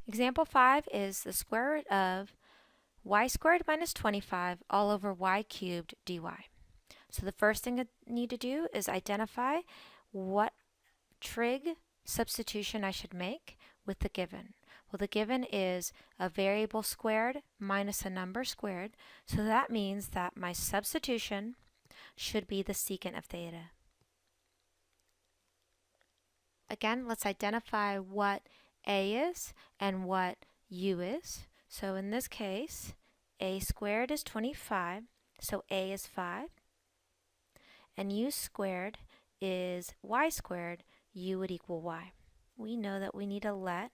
Example 5 is the square root of y squared minus 25 all over y cubed dy. So the first thing I need to do is identify what trig substitution I should make with the given. Well, the given is a variable squared minus a number squared, so that means that my substitution should be the secant of theta. Again, let's identify what a is and what u is. So in this case, a squared is 25, so a is 5. And u squared is y squared, u would equal y. We know that we need to let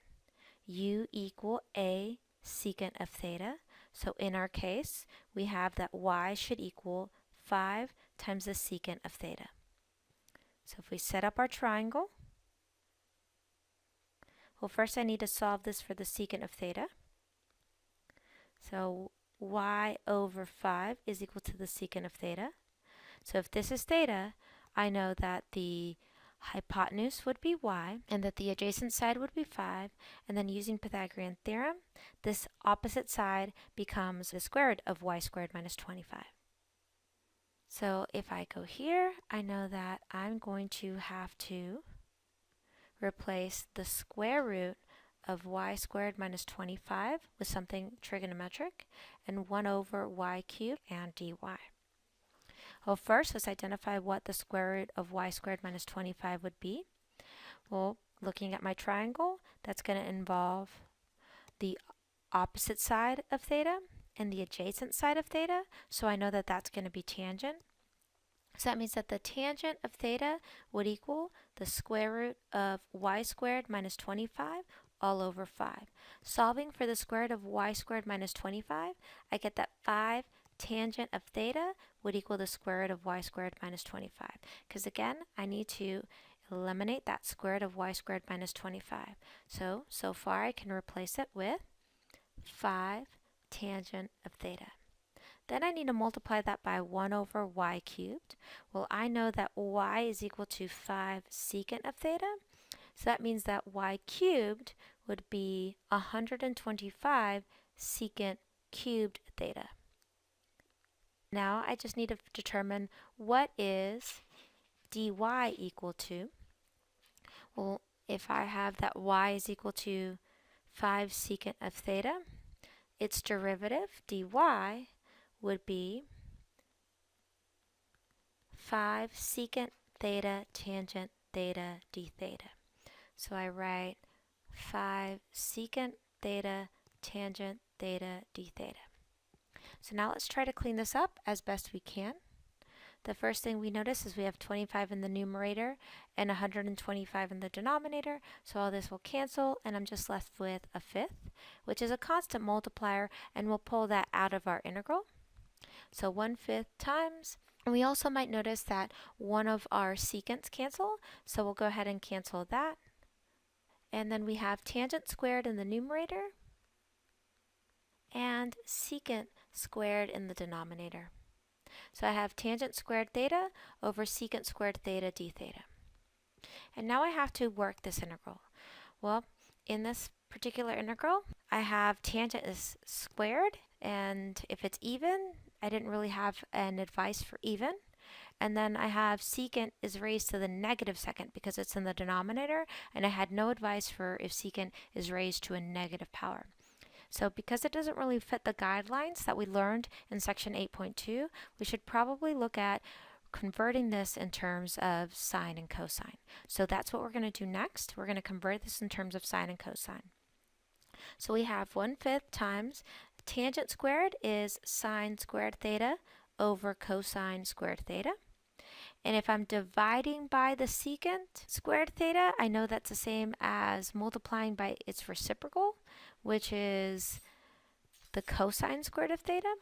u equal a secant of theta. So in our case, we have that y should equal 5 times the secant of theta. So if we set up our triangle, well, first I need to solve this for the secant of theta. So y over 5 is equal to the secant of theta. So if this is theta, I know that the hypotenuse would be y and that the adjacent side would be 5, and then using Pythagorean theorem, this opposite side becomes the square root of y squared minus 25. So if I go here, I know that I'm going to have to replace the square root of y squared minus 25 with something trigonometric, and 1 over y cubed and dy. Well, first, let's identify what the square root of y squared minus 25 would be. Well, looking at my triangle, that's going to involve the opposite side of theta and the adjacent side of theta, so I know that that's going to be tangent. So that means that the tangent of theta would equal the square root of y squared minus 25 all over 5. Solving for the square root of y squared minus 25, I get that 5 tangent of theta would equal the square root of y squared minus 25. Because again, I need to eliminate that square root of y squared minus 25. So far I can replace it with 5 tangent of theta. Then I need to multiply that by 1 over y cubed. Well, I know that y is equal to 5 secant of theta. So that means that y cubed would be 125 secant cubed theta. Now I just need to determine what is dy equal to. Well, if I have that y is equal to 5 secant of theta, its derivative, dy, would be 5 secant theta tangent theta d theta. So I write 5 secant theta tangent theta d theta. So now let's try to clean this up as best we can. The first thing we notice is we have 25 in the numerator and 125 in the denominator, so all this will cancel and I'm just left with a fifth, which is a constant multiplier, and we'll pull that out of our integral. So 1/5 times, and we also might notice that one of our secants cancel, so we'll go ahead and cancel that. And then we have tangent squared in the numerator and secant squared in the denominator. So I have tangent squared theta over secant squared theta d theta. And now I have to work this integral. Well, in this particular integral, I have tangent is squared, and if it's even, I didn't really have an advice for even. And then I have secant is raised to the negative second because it's in the denominator, and I had no advice for if secant is raised to a negative power. So because it doesn't really fit the guidelines that we learned in section 8.2, we should probably look at converting this in terms of sine and cosine. So that's what we're going to do next. We're going to convert this in terms of sine and cosine. So we have 1/5 times tangent squared is sine squared theta over cosine squared theta. And if I'm dividing by the secant squared theta, I know that's the same as multiplying by its reciprocal, which is the cosine squared of theta.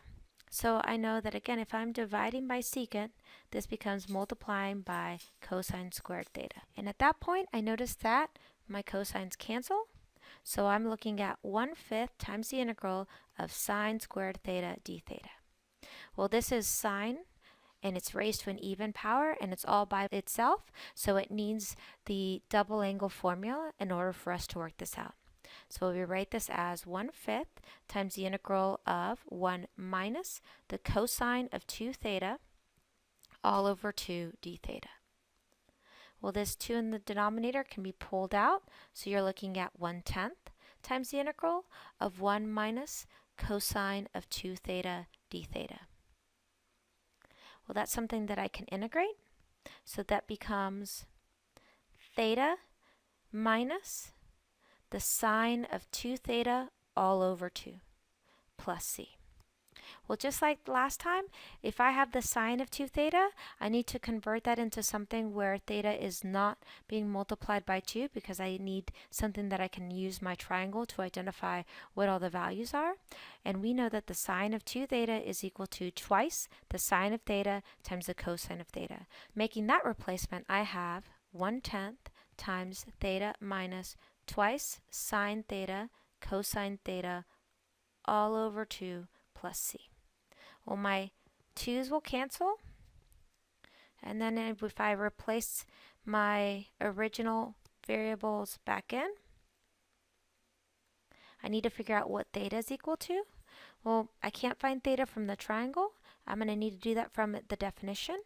So I know that again, if I'm dividing by secant, this becomes multiplying by cosine squared theta. And at that point, I notice that my cosines cancel. So I'm looking at 1/5 times the integral of sine squared theta d theta. Well, this is sine, and it's raised to an even power, and it's all by itself, so it needs the double angle formula in order for us to work this out. So we write this as 1/5 times the integral of 1 minus the cosine of 2 theta all over 2 d theta. Well, this 2 in the denominator can be pulled out, so you're looking at 1/10 times the integral of 1 minus cosine of 2 theta d theta. Well, that's something that I can integrate, so that becomes theta minus the sine of 2 theta all over 2 plus c. Well, just like last time, if I have the sine of 2 theta, I need to convert that into something where theta is not being multiplied by 2 because I need something that I can use my triangle to identify what all the values are. And we know that the sine of 2 theta is equal to twice the sine of theta times the cosine of theta. Making that replacement, I have 1/10 times theta minus twice sine theta cosine theta all over 2 plus c. Well, my 2's will cancel, and then if I replace my original variables back in, I need to figure out what theta is equal to. Well, I can't find theta from the triangle. I'm going to need to do that from the definition.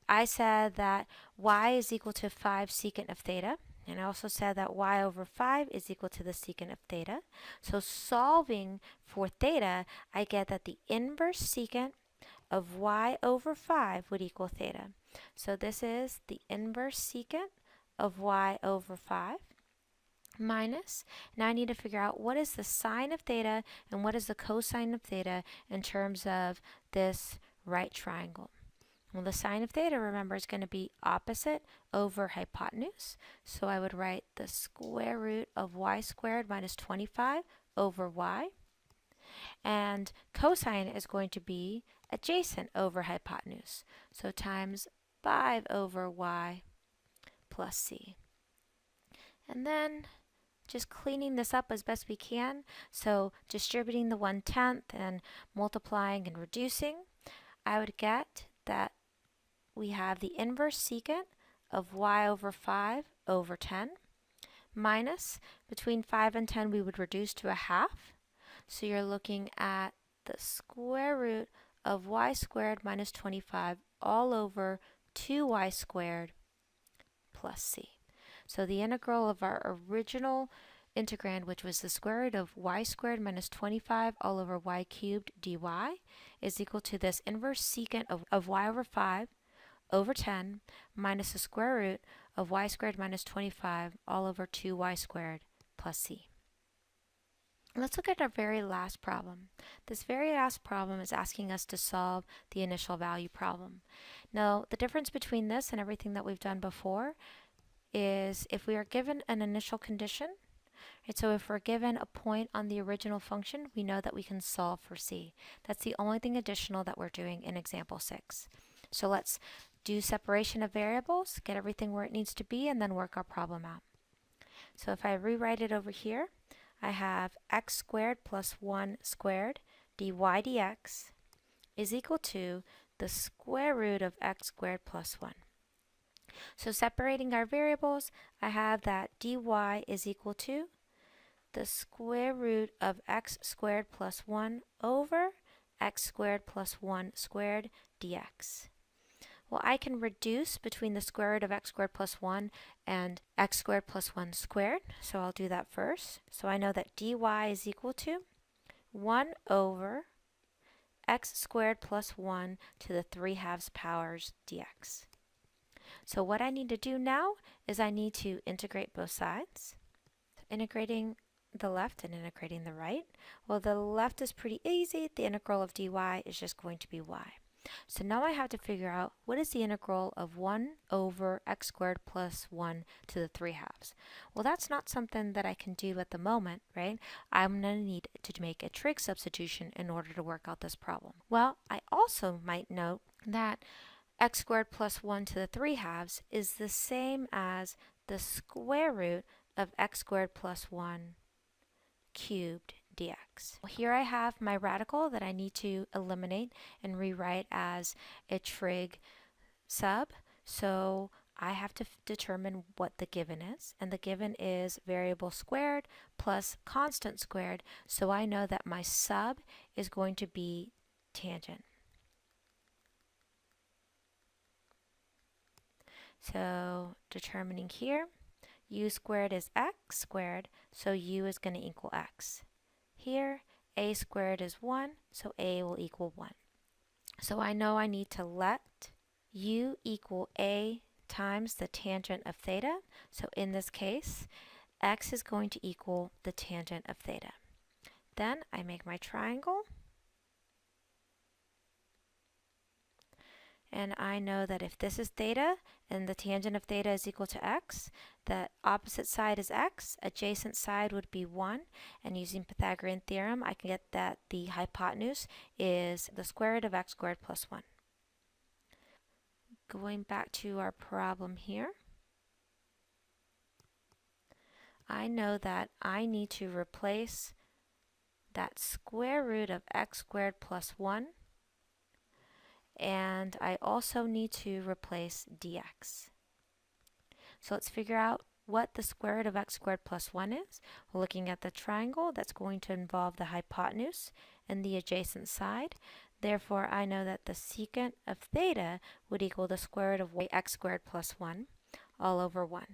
I said that y is equal to 5 secant of theta. And I also said that y over 5 is equal to the secant of theta. So solving for theta, I get that the inverse secant of y over 5 would equal theta. So this is the inverse secant of y over 5 minus, now I need to figure out what is the sine of theta and what is the cosine of theta in terms of this right triangle. Well, the sine of theta, remember, is going to be opposite over hypotenuse. So I would write the square root of y squared minus 25 over y. And cosine is going to be adjacent over hypotenuse. So times 5 over y plus c. And then just cleaning this up as best we can. So distributing the 1/10 and multiplying and reducing, I would get that we have the inverse secant of y over 5 over 10 minus, between 5 and 10 we would reduce to a half. So you're looking at the square root of y squared minus 25 all over 2y squared plus c. So the integral of our original integrand, which was the square root of y squared minus 25 all over y cubed dy, is equal to this inverse secant of y over 5 over 10 minus the square root of y squared minus 25 all over 2y squared plus c. Let's look at our very last problem. This very last problem is asking us to solve the initial value problem. Now, the difference between this and everything that we've done before is if we are given an initial condition, right, so if we're given a point on the original function, we know that we can solve for c. That's the only thing additional that we're doing in example 6. So let's do separation of variables, get everything where it needs to be, and then work our problem out. So if I rewrite it over here, I have x squared plus 1 squared dy dx is equal to the square root of x squared plus 1. So separating our variables, I have that dy is equal to the square root of x squared plus 1 over x squared plus 1 squared dx. Well, I can reduce between the square root of x squared plus 1 and x squared plus 1 squared. So I'll do that first. So I know that dy is equal to 1 over x squared plus 1 to the 3/2 powers dx. So what I need to do now is I need to integrate both sides. Integrating the left and integrating the right. Well, the left is pretty easy. The integral of dy is just going to be y. So now I have to figure out what is the integral of 1 over x squared plus 1 to the 3/2. Well, that's not something that I can do at the moment, right? I'm going to need to make a trig substitution in order to work out this problem. Well, I also might note that x squared plus 1 to the 3/2 is the same as the square root of x squared plus 1 cubed dx. Well, here I have my radical that I need to eliminate and rewrite as a trig sub. So I have to determine what the given is, and the given is variable squared plus constant squared, so I know that my sub is going to be tangent. So determining here, u squared is x squared, so u is going to equal x. Here, a squared is 1, so a will equal 1. So I know I need to let u equal a times the tangent of theta. So in this case, x is going to equal the tangent of theta. Then I make my triangle. And I know that if this is theta and the tangent of theta is equal to x, the opposite side is x, adjacent side would be 1, and using Pythagorean theorem I can get that the hypotenuse is the square root of x squared plus 1. Going back to our problem here, I know that I need to replace that square root of x squared plus 1, and I also need to replace dx. So let's figure out what the square root of x squared plus 1 is. We're looking at the triangle. That's going to involve the hypotenuse and the adjacent side. Therefore, I know that the secant of theta would equal the square root of x squared plus 1 all over 1.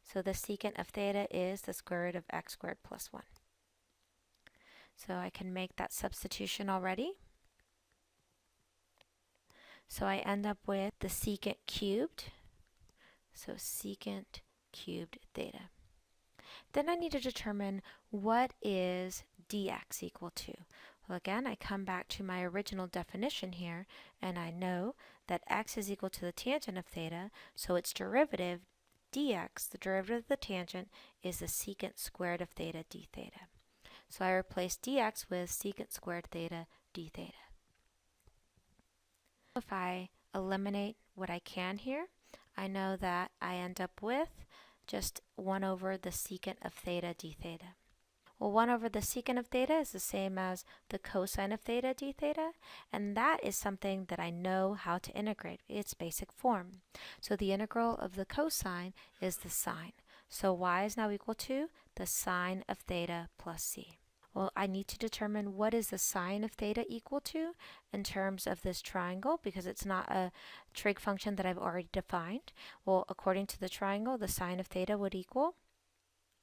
So the secant of theta is the square root of x squared plus 1. So I can make that substitution already. So I end up with the secant cubed. So secant cubed theta. Then I need to determine what is dx equal to. Well, again, I come back to my original definition here, and I know that x is equal to the tangent of theta, so its derivative, dx, the derivative of the tangent, is the secant squared of theta d theta. So I replace dx with secant squared theta d theta. If I eliminate what I can here, I know that I end up with just 1 over the secant of theta d theta. Well, 1 over the secant of theta is the same as the cosine of theta d theta, and that is something that I know how to integrate. Its basic form. So the integral of the cosine is the sine. So y is now equal to the sine of theta plus c. Well, I need to determine what is the sine of theta equal to in terms of this triangle, because it's not a trig function that I've already defined. Well, according to the triangle, the sine of theta would equal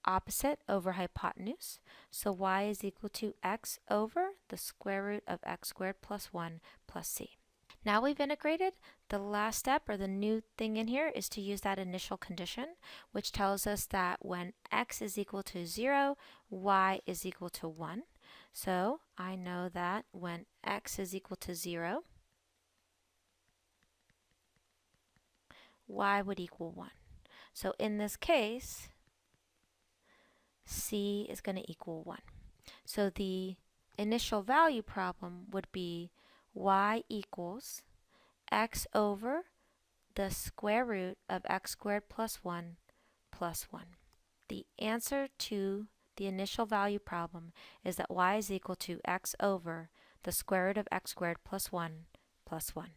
opposite over hypotenuse. So y is equal to x over the square root of x squared plus 1 plus c. Now we've integrated, the last step, or the new thing in here, is to use that initial condition, which tells us that when x is equal to 0, y is equal to 1. So I know that when x is equal to 0, y would equal 1. So in this case, c is going to equal 1. So the initial value problem would be y equals x over the square root of x squared plus 1 plus 1. The answer to the initial value problem is that y is equal to x over the square root of x squared plus 1 plus 1.